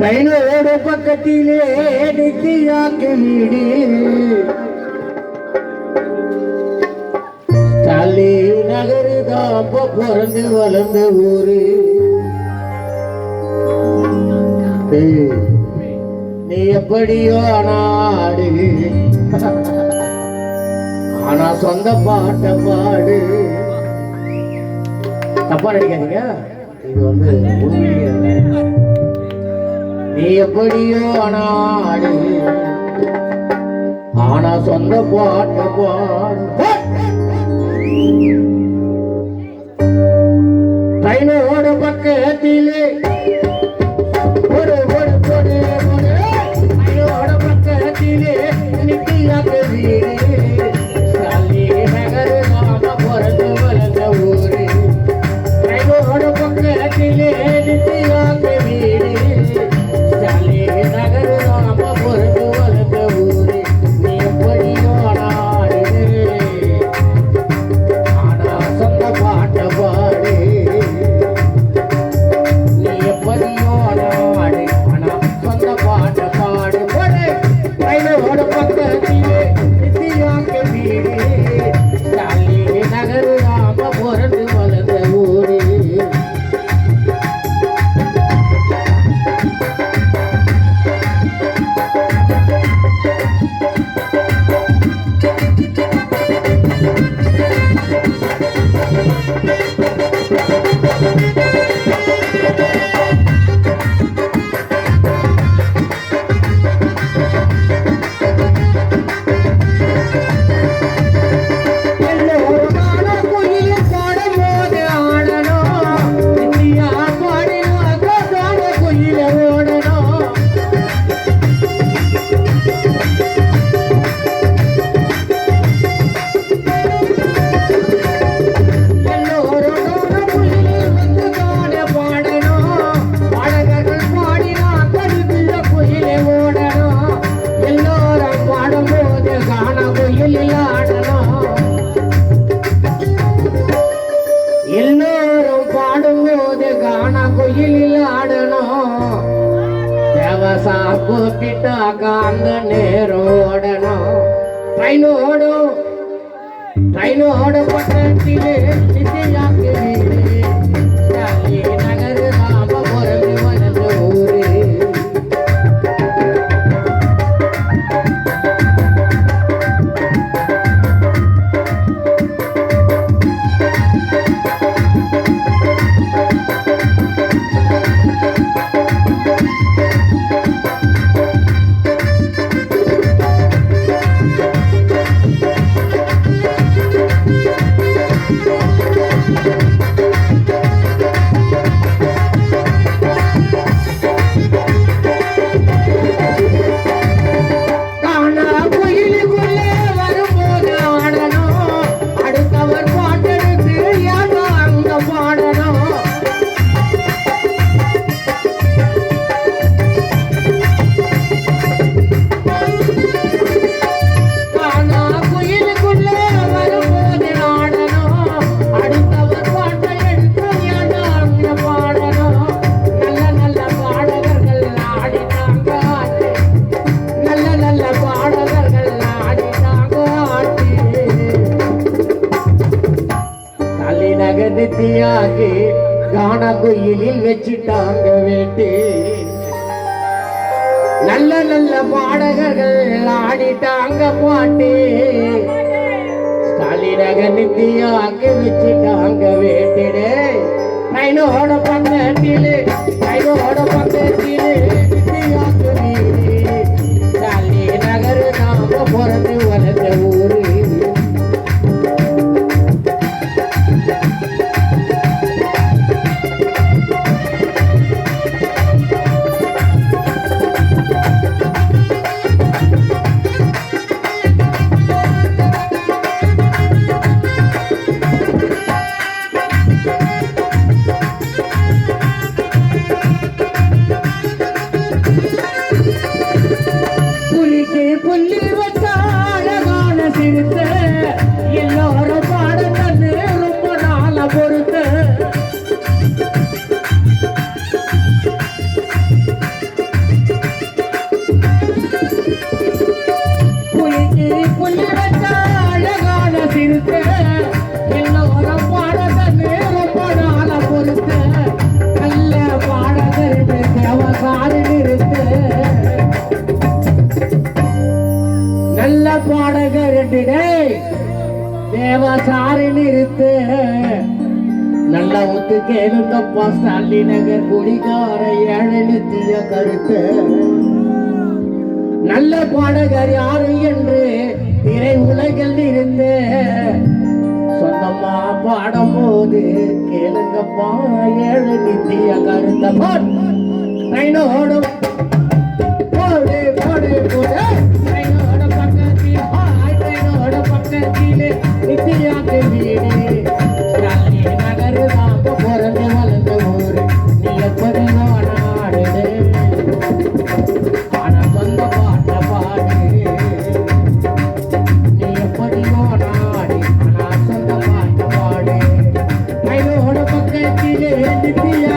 ட்ரெயினோட பக்கத்திலே நித்தியாக்கு வீடு தள்ளி நகரு தான் பிறந்து வளர்ந்த ஊரு. நீ எப்படியோ நாடு ஆனா சொந்த பாட்ட பாடு. தப்பா நினைக்காதீங்க, இது வந்து உண்மையே. நீ எப்படியோ நாடு ஆனா சொந்த பாட்ட பாடு. ட்ரெயினோட பக்கத்திலே ஒரு ஒரு ஒரு ட்ரெயினோட பக்கத்திலே நித்தியாக்கு வீடு தள்ளி நகரு நாம பிறந்து வளர்ந்த ஊரு. ட்ரெயினோட பக்கத்திலே நித்தியாக்கு வீடு தள்ளி நகரு நாம பிறந்து வளர்ந்த ஊரு. நீ எப்படியோ நாடு ஆனா சொந்த பாட்ட பாடு. நீ எப்படியோ நாடு ஆனா சொந்த பாட்ட பாடு. ட்ரெயினோட பக்கத்திலே நித்தியாக்கு வீடு தள்ளி நகரு நாம பிறந்து வளர்ந்த ஊரு. எல்லோரும் பாடும்போது காண கோயிலில் ஆடணும். தேவசா கூப்பிட்டாக்கா அந்த நேரம் ஓடணும். ட்ரெயினோட பக்கத்திலே நித்தியாக்கு வீடு தள்ளி நகரு நாம பிறந்து வளர்ந்த ஊரு. நித்தியாக்கு காண கோயிலில் வச்சுட்டாங்க வேட்டு. நல்ல நல்ல பாடகர்கள் ஆடிட்டாங்க பாட்டு. ஸ்டாலினக நித்தியாக்கு வச்சுட்டாங்க வேட்டுடே. ட்ரெயினோட பக்கத்திலே நித்தியாக்கு வீடு தள்ளி நகரு நாம பிறந்து வளர்ந்த ஊரு. புள்ளி வச்சா சாரி நிறுத்து நல்லா ஒத்து கேளுங்கப்பா ஸ்டாலின் நகர் குடிகார ஏழை நித்திய கருத்து நல்ல பாடகர் யாரு என்று திரை உலகில் இருந்து சொந்தமா பாடும் போது கேளுங்கப்பா ஏழை நித்திய கருத்த ட்ரெயினோடும் போடு போடு போடு ட்ரெயினோட பக்கத்தில் ட்ரெயினோட பக்கத்தில் நித்தியாக்கு வீடு நகரு தான் பிறந்து வளர்ந்த ஊரு நீ எப்படியோ நாடுது ஆனா சொந்த பாட்ட பாடு நீ எப்படியோ நாடு ஆனா சொந்த பாட்ட பாடு ட்ரெயினோட பக்கத்தில் நித்தியா